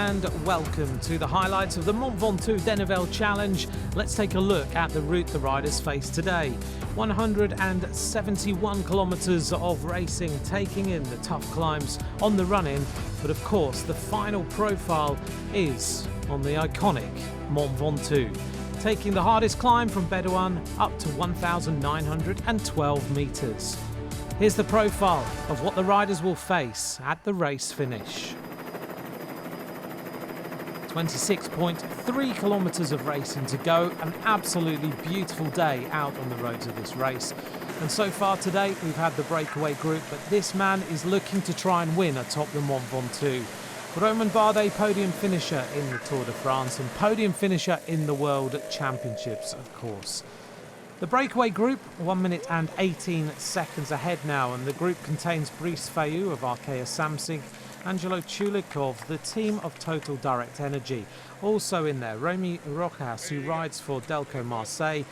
and welcome to the highlights of the Mont Ventoux Dénivelé Challenge. Let's take a look at the route the riders face today. 171 kilometers of racing, taking in the tough climbs on the run-in, but of course the final profile is on the iconic Mont Ventoux, taking the hardest climb from Bédouin up to 1,912 meters. Here's the profile of what the riders will face at the race finish. 26.3 kilometers of racing to go, an absolutely beautiful day out on the roads of this race. And so far today we've had the Breakaway Group, but this man is looking to try and win atop the Mont Ventoux. Romain Bardet, podium finisher in the Tour de France and podium finisher in the World Championships, of course. The Breakaway Group, 1 minute and 18 seconds ahead now, and the group contains Brice Fayou of Arkea Samsic, Angelo Chulik of the team of Total Direct Energy. Also in there, Romy Rojas, who rides for Delco Marseille,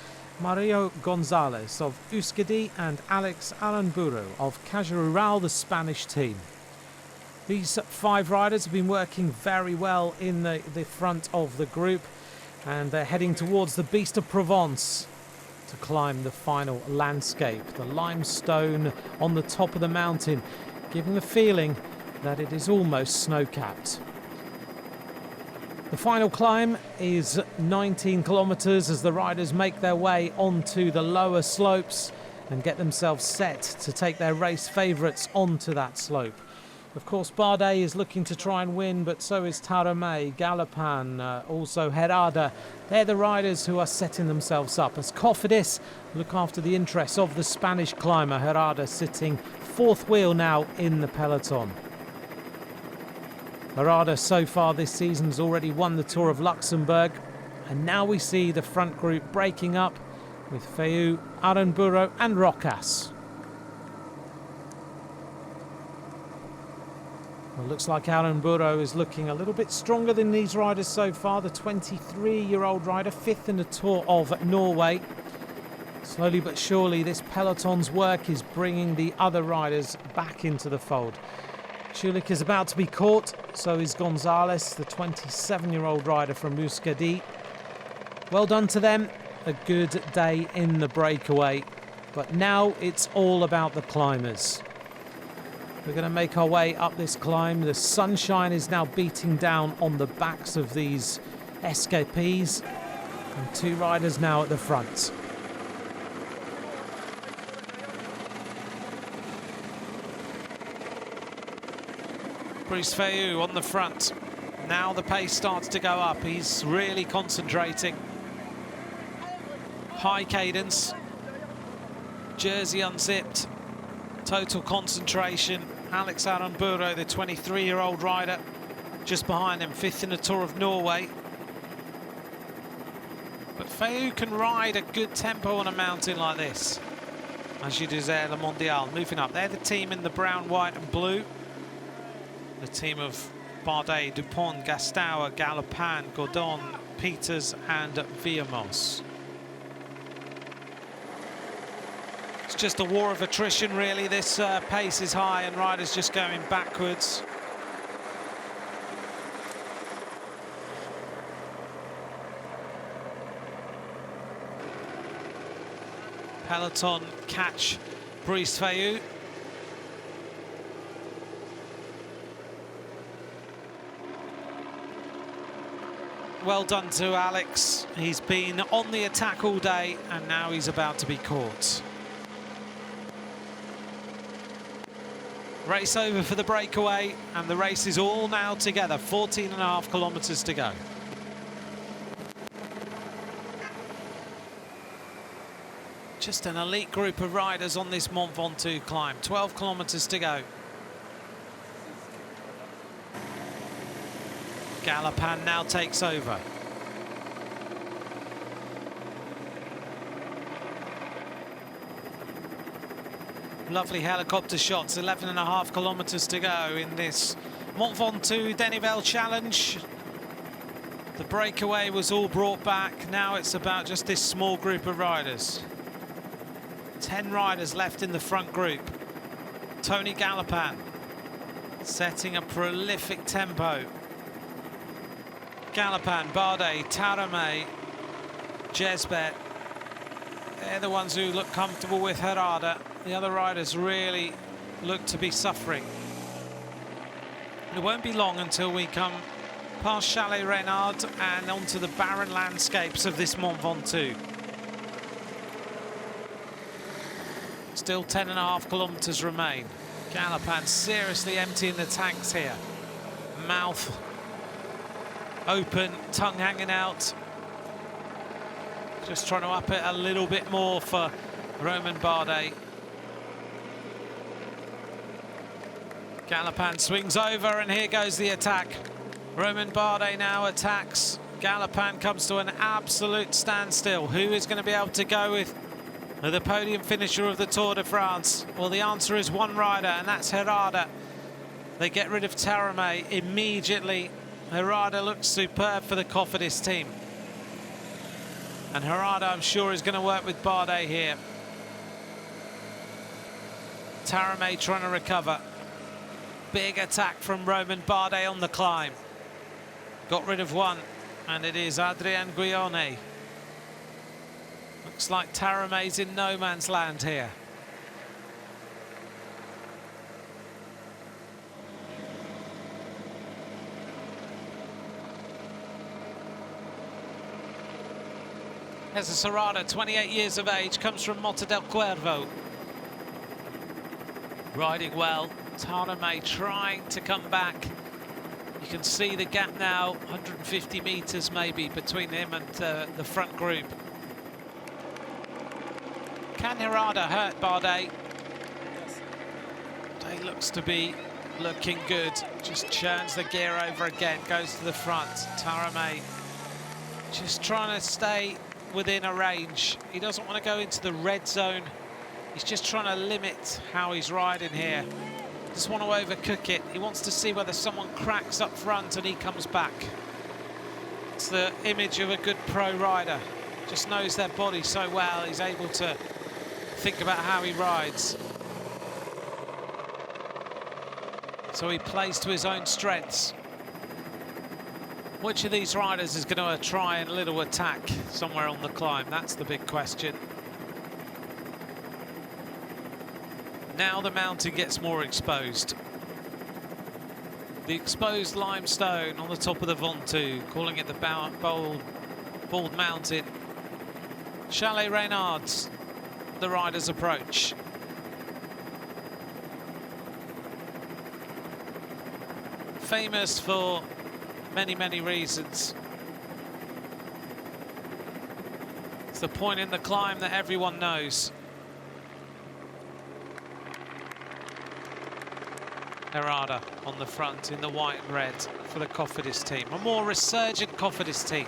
Mario Gonzalez of Euskadi, and Alex Aranburu of Caja Rural, the Spanish team. These 5 riders have been working very well in the front of the group, and they're heading towards the Beast of Provence to climb the final landscape, the limestone on the top of the mountain, giving the feeling that it is almost snow-capped. The final climb is 19 kilometers as the riders make their way onto the lower slopes and get themselves set to take their race favourites onto that slope. Of course, Bardet is looking to try and win, but so is Tarame, Galopin, also Herrada. They're the riders who are setting themselves up as Cofidis look after the interests of the Spanish climber. Herrada sitting 4th wheel now in the peloton. Herrada so far this season has already won the Tour of Luxembourg, and now we see the front group breaking up with Fayou, Aranburu and Rojas. Well, looks like Aranburu is looking a little bit stronger than these riders so far. The 23-year-old rider, 5th in the Tour of Norway. Slowly but surely this peloton's work is bringing the other riders back into the fold. Chulik is about to be caught, so is Gonzalez, the 27-year-old rider from Euskadi. Well done to them, a good day in the breakaway, but now it's all about the climbers. We're going to make our way up this climb. The sunshine is now beating down on the backs of these escapees, and 2 riders now at the front. Brice Fayou on the front. Now the pace starts to go up. He's really concentrating. High cadence. Jersey unzipped. Total concentration. Alex Aranburu, the 23-year-old rider, just behind him, 5th in the Tour of Norway. But Fayou can ride a good tempo on a mountain like this. As you do there, Le Mondial moving up. They're the team in the brown, white and blue. The team of Bardet, Dupont, Gastower, Galopin, Godon, Peters and Viamos. It's just a war of attrition, really. This pace is high and riders just going backwards. Peloton catch Brice Fayou. Well done to Alex. He's been on the attack all day and now he's about to be caught. Race over for the breakaway, and the race is all now together. 14.5 kilometers to go. Just an elite group of riders on this Mont Ventoux climb. 12 kilometers to go. Galopin now takes over. Lovely helicopter shots, 11.5 kilometers to go in this Mont Ventoux Dénivelé Challenge. The breakaway was all brought back. Now it's about just this small group of riders. 10 riders left in the front group. Tony Galopin setting a prolific tempo. Galopin, Bardet, Taramay, Jesbet. They're the ones who look comfortable with Herrada. The other riders really look to be suffering. It won't be long until we come past Chalet Reynard and onto the barren landscapes of this Mont Ventoux. Still 10.5 kilometers remain. Galopin seriously emptying the tanks here. Mouth open, tongue hanging out. Just trying to up it a little bit more for Romain Bardet. Galopin swings over, and here goes the attack. Romain Bardet now attacks. Galopin comes to an absolute standstill. Who is going to be able to go with the podium finisher of the Tour de France? Well, the answer is one rider, and that's Herrada. They get rid of Taramay immediately. Herrada looks superb for the Cofidis team. And Herrada, I'm sure, is going to work with Bardet here. Taramay trying to recover. Big attack from Romain Bardet on the climb. Got rid of one, and it is Adrien Guillaume. Looks like Taramay's in no man's land here. There's a Herrada, 28 years of age, comes from Mota del Cuervo. Riding well. Taramay trying to come back. You can see the gap now, 150 meters maybe between him and the front group. Can Herrada hurt Bardet? Bardet looks to be looking good. Just churns the gear over again, goes to the front. Taramay just trying to stay within a range. He doesn't want to go into the red zone. He's just trying to limit how he's riding here. Doesn't want to overcook it. He wants to see whether someone cracks up front and he comes back. It's the image of a good pro rider. Just knows their body so well. He's able to think about how he rides. So he plays to his own strengths. Which of these riders is going to try a little attack somewhere on the climb? That's the big question. Now the mountain gets more exposed. The exposed limestone on the top of the Ventoux, calling it the bald mountain. Chalet Reynard's the riders approach. Famous for many, many reasons. It's the point in the climb that everyone knows. Herrada on the front in the white and red for the Cofidis team. A more resurgent Cofidis team.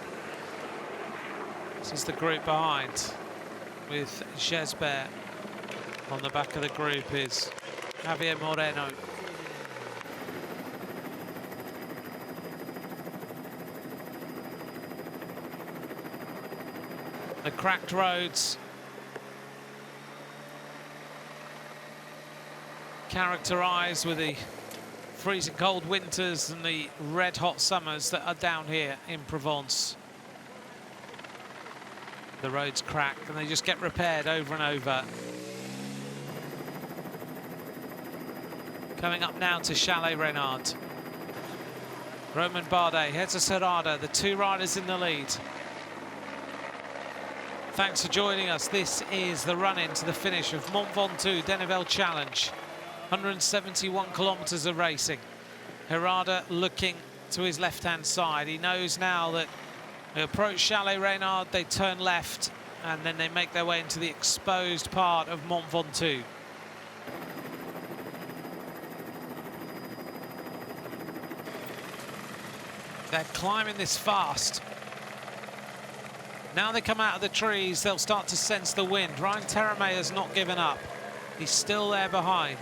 This is the group behind, with Jesbert. On the back of the group is Javier Moreno. The cracked roads characterised with the freezing cold winters and the red hot summers that are down here in Provence. The roads crack and they just get repaired over and over. Coming up now to Chalet Reynard. Romain Bardet, Jesus Herrada, the two riders in the lead. Thanks for joining us. This is the run-in to the finish of Mont Ventoux Dénivelé Challenge. 171 kilometers of racing. Herrada looking to his left-hand side. He knows now that they approach Chalet Reynard, they turn left, and then they make their way into the exposed part of Mont Ventoux. They're climbing this fast. Now they come out of the trees, they'll start to sense the wind. Ryan Taramay has not given up. He's still there behind.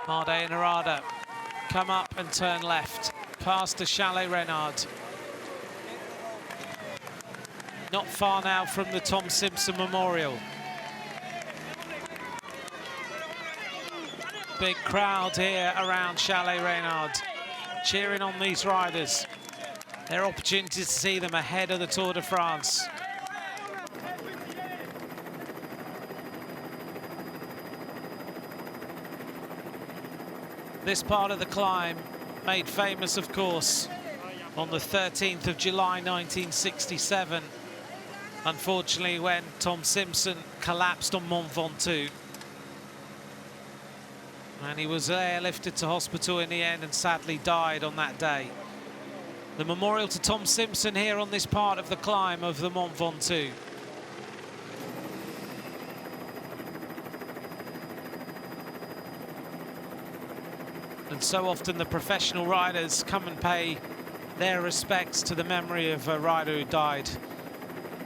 Bardet and Herrada come up and turn left, past to Chalet Reynard. Not far now from the Tom Simpson Memorial. Big crowd here around Chalet Reynard. cheering on these riders. Their opportunity to see them ahead of the Tour de France. This part of the climb made famous, of course, on the 13th of July 1967. Unfortunately, when Tom Simpson collapsed on Mont Ventoux. And he was airlifted to hospital in the end and sadly died on that day. The memorial to Tom Simpson here on this part of the climb of the Mont Ventoux. And so often the professional riders come and pay their respects to the memory of a rider who died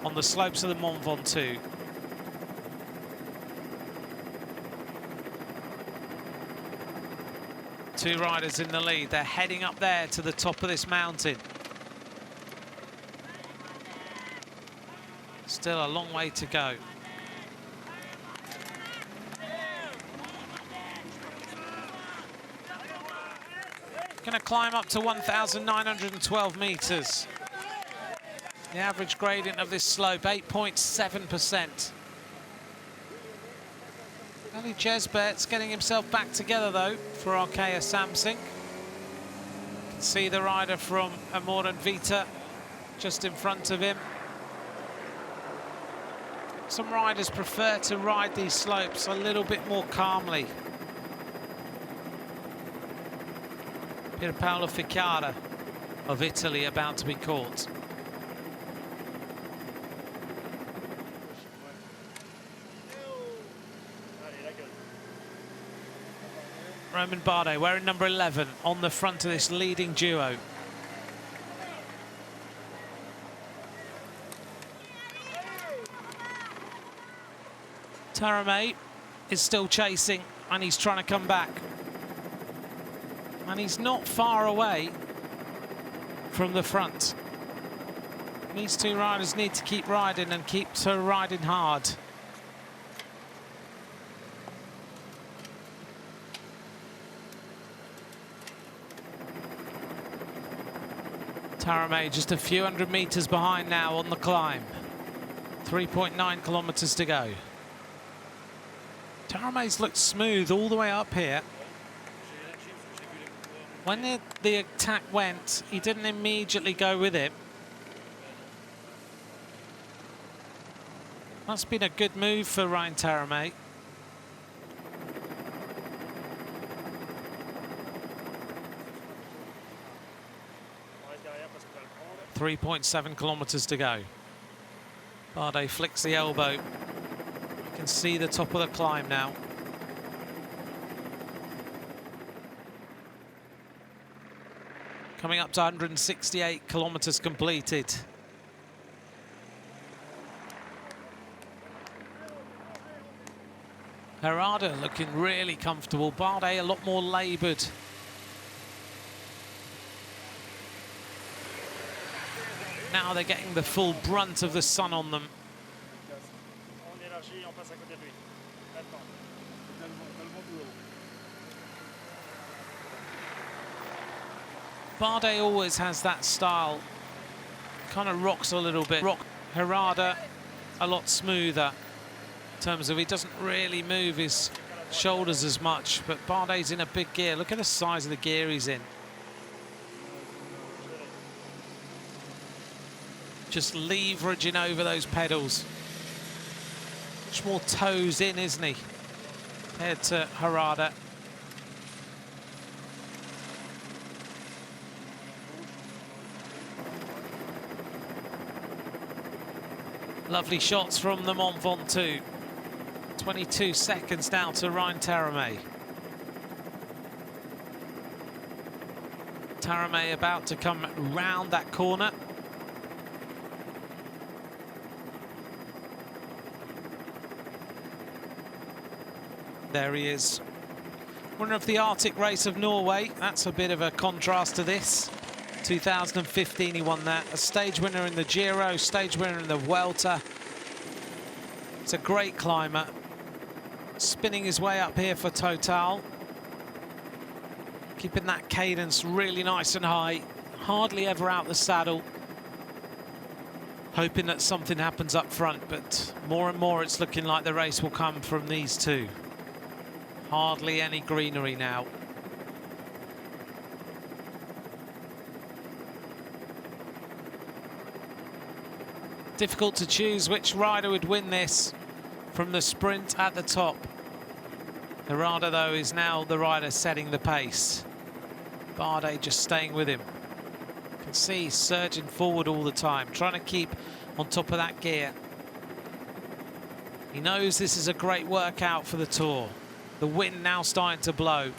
on the slopes of the Mont Ventoux. Two riders in the lead. They're heading up there to the top of this mountain. Still a long way to go. Going to climb up to 1,912 meters. The average gradient of this slope, 8.7%. Ali Jesbert's getting himself back together, though, for Arkea Samsung. You can see the rider from Amor and Vita just in front of him. Some riders prefer to ride these slopes a little bit more calmly. Pierpaolo Ficcara of Italy about to be caught. Romain Bardet wearing number 11 on the front of this leading duo. Taramay is still chasing and he's trying to come back. And he's not far away from the front. These two riders need to keep riding and keep riding hard. Taramay just a few hundred meters behind now on the climb. 3.9 kilometers to go. Taramay's looked smooth all the way up here. When the attack went, he didn't immediately go with it. That's been a good move for Ryan Taramay. .7 kilometers to go. Bardet flicks the elbow. You can see the top of the climb now. Coming up to 168 kilometers completed. Herrada looking really comfortable. Bardet a lot more laboured. Now they're getting the full brunt of the sun on them. Bardet always has that style. Kind of rocks a little bit. Herrada a lot smoother in terms of he doesn't really move his shoulders as much, but Bardet's in a big gear. Look at the size of the gear he's in. Just leveraging over those pedals. Much more toes in, isn't he, compared to Herrada. Lovely shots from the Mont Ventoux. 22 seconds now to Ryan Taramay. Taramay about to come round that corner. There he is. Winner of the Arctic Race of Norway. That's a bit of a contrast to this. 2015 he won that. A stage winner in the Giro, stage winner in the Vuelta. It's a great climber. Spinning his way up here for Total. keeping that cadence really nice and high, hardly ever out the saddle, hoping that something happens up front, but more and more it's looking like the race will come from these two. Hardly any greenery now. Difficult to choose which rider would win this from the sprint at the top. Herrada, though, is now the rider setting the pace. Bardet just staying with him. You can see he's surging forward all the time, trying to keep on top of that gear. He knows this is a great workout for the Tour. The wind now starting to blow.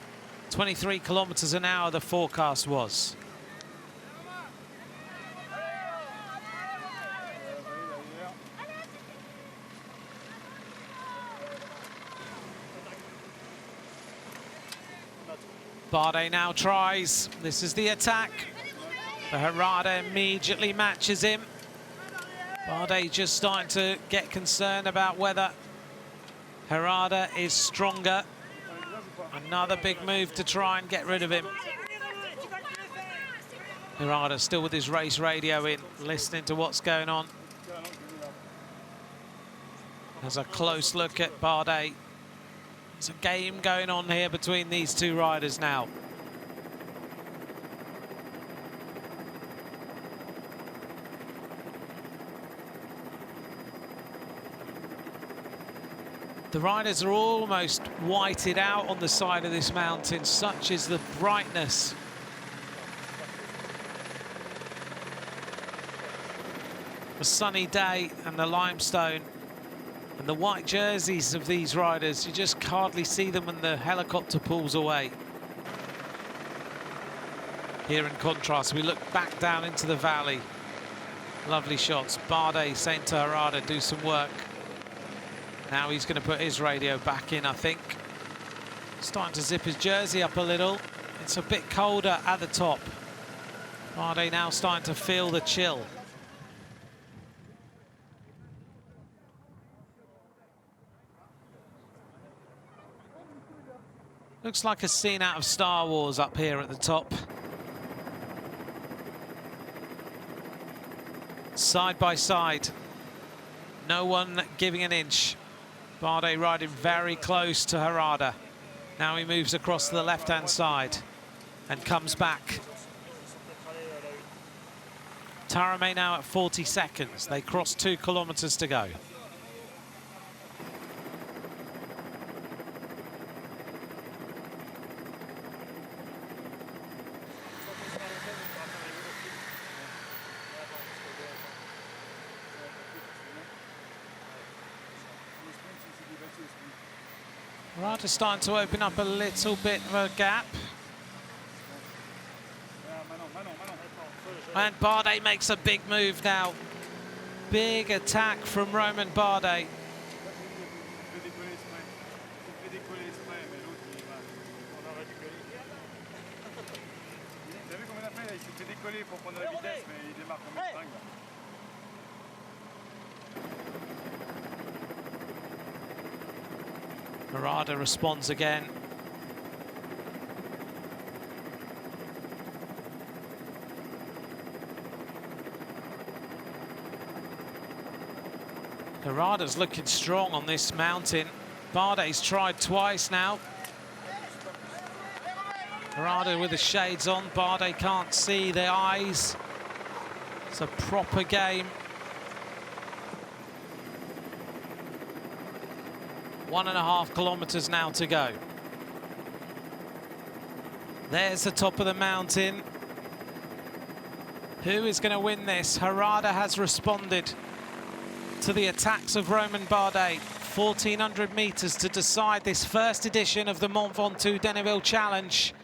23 kilometers an hour the forecast was. Bardet now tries. This is the attack. The Herrada immediately matches him. Bardet just starting to get concerned about whether Herrada is stronger. Another big move to try and get rid of him. Herrada still with his race radio in, listening to what's going on. There's a close look at Bardet. There's a game going on here between these two riders now. The riders are almost whited out on the side of this mountain, such is the brightness. A sunny day and the limestone and the white jerseys of these riders, you just hardly see them when the helicopter pulls away. Here in contrast, we look back down into the valley. Lovely shots. Bardet saying to Herrada, do some work. Now he's going to put his radio back in, I think. Starting to zip his jersey up a little. It's a bit colder at the top. Bardet now starting to feel the chill. Looks like a scene out of Star Wars up here at the top. Side by side. No one giving an inch. Bardet riding very close to Herrada. Now he moves across to the left-hand side and comes back. Tarame now at 40 seconds. They cross 2 kilometers to go. Herrada starting to open up a little bit of a gap. And Bardet makes a big move now. Big attack from Romain Bardet. Herrada responds again. Herrada's looking strong on this mountain. Bardet's tried twice now. Herrada with the shades on. Bardet can't see the eyes. It's a proper game. 1.5 kilometers now to go. There's the top of the mountain. Who is going to win this? Herrada has responded to the attacks of Romain Bardet. 1,400 meters to decide this first edition of the Mont Ventoux Dénivelé Challenge.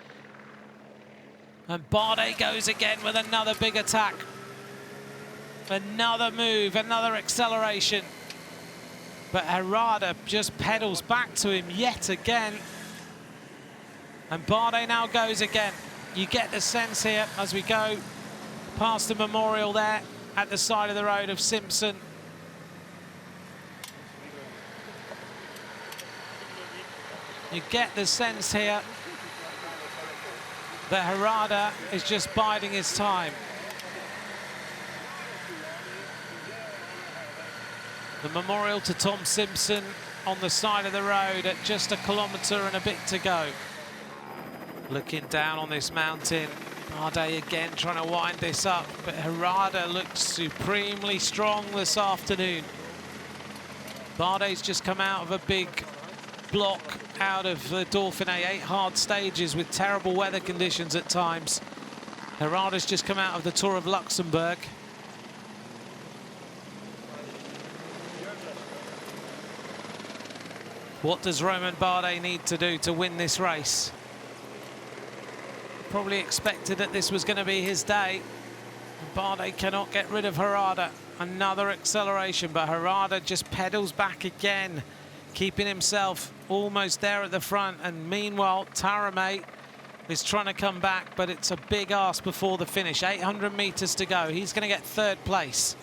And Bardet goes again with another big attack. Another move, another acceleration. But Herrada just pedals back to him yet again. And Bardet now goes again. You get the sense here as we go past the memorial there at the side of the road of Simpson. You get the sense here But Herrada is just biding his time. The memorial to Tom Simpson on the side of the road at just 1 kilometre and a bit to go. Looking down on this mountain, Bardet again trying to wind this up, but Herrada looks supremely strong this afternoon. Bardet's just come out of a big block out of the Dauphiné, 8 hard stages with terrible weather conditions at times. Herrada's just come out of the Tour of Luxembourg. What does Romain Bardet need to do to win this race? Probably expected that this was going to be his day. Bardet cannot get rid of Herrada. Another acceleration, but Herrada just pedals back again, keeping himself almost there at the front. And meanwhile, Tarame is trying to come back, but it's a big ask before the finish. 800 metres to go. He's going to get 3rd place.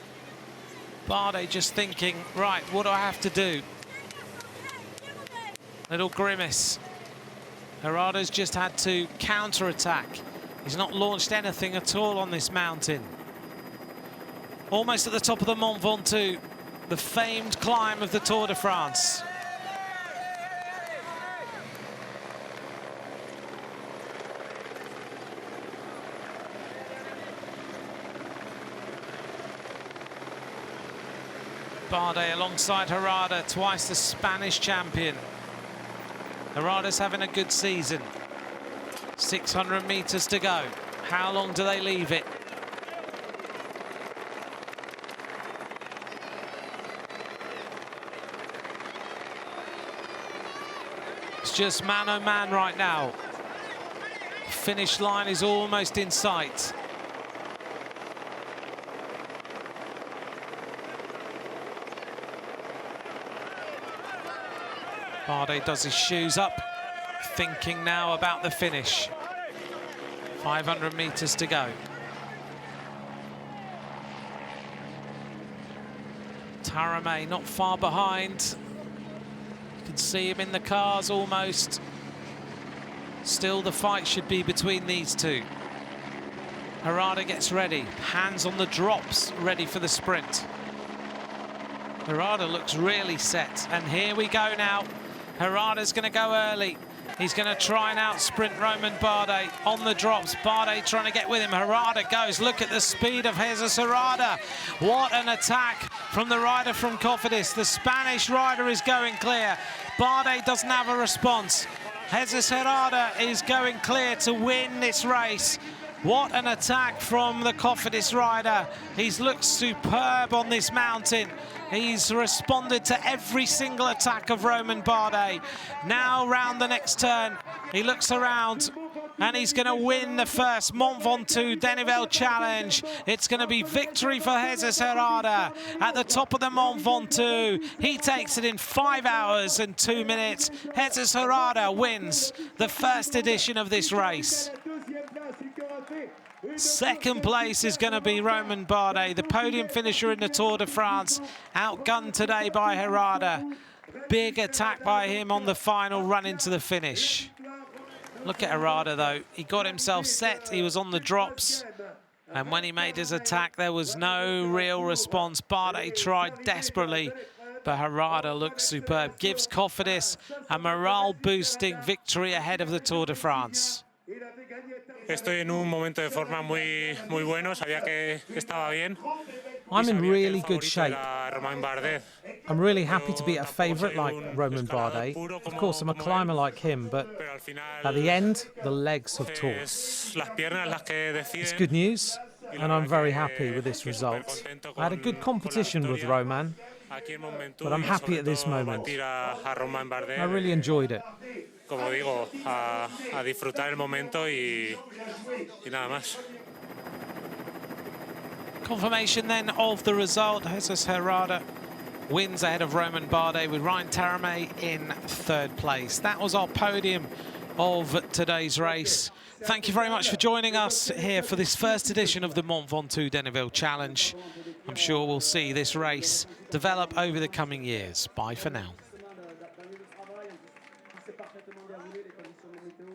Bardet just thinking, right, what do I have to do? Little grimace. Herrada's just had to counter-attack. He's not launched anything at all on this mountain. Almost at the top of the Mont Ventoux, the famed climb of the Tour de France. Bardet alongside Herrada, twice the Spanish champion. Herrada's having a good season. 600 metres to go. How long do they leave it? It's just man-on-man right now. Finish line is almost in sight. Bardet does his shoes up, thinking now about the finish. 500 metres to go. Tarame not far behind. You can see him in the cars almost. Still, the fight should be between these two. Herrada gets ready, hands on the drops, ready for the sprint. Herrada looks really set, and here we go now. Herrada's going to go early. He's going to try and out-sprint Romain Bardet on the drops. Bardet trying to get with him. Herrada goes. Look at the speed of Jesus Herrada. What an attack from the rider from Cofidis. The Spanish rider is going clear. Bardet doesn't have a response. Jesus Herrada is going clear to win this race. What an attack from the Cofidis rider. He's looked superb on this mountain. He's responded to every single attack of Romain Bardet. Now round the next turn, he looks around and he's going to win the first Mont Ventoux Dénivelé challenge. It's going to be victory for Jesus Herrada at the top of the Mont Ventoux. He takes it in 5 hours and 2 minutes. Jesus Herrada wins the first edition of this race. Second place is going to be Romain Bardet, the podium finisher in the Tour de France, outgunned today by Herrada. Big attack by him on the final run into the finish. Look at Herrada though, he got himself set, he was on the drops, and when he made his attack there was no real response. Bardet tried desperately, but Herrada looks superb, gives Cofidis a morale-boosting victory ahead of the Tour de France. Estoy en un momento de forma muy bueno, sabía que estaba bien. I'm in really good shape. I'm really happy to be a favourite like Romain Bardet. Of course, I'm a climber like him, but at the end, the legs have talked. It's good news, and I'm very happy with this result. I had a good competition with Romain, but I'm happy at this moment. I really enjoyed it. Como digo, a disfrutar el momento y nada más. Confirmation then of the result. Jesus Herrada wins ahead of Romain Bardet with Ryan Tarame in 3rd place. That was our podium of today's race. Thank you very much for joining us here for this first edition of the Mont Ventoux Dénivelé Challenge. I'm sure we'll see this race develop over the coming years. Bye for now. C'est parfaitement déroulé, les conditions de météo.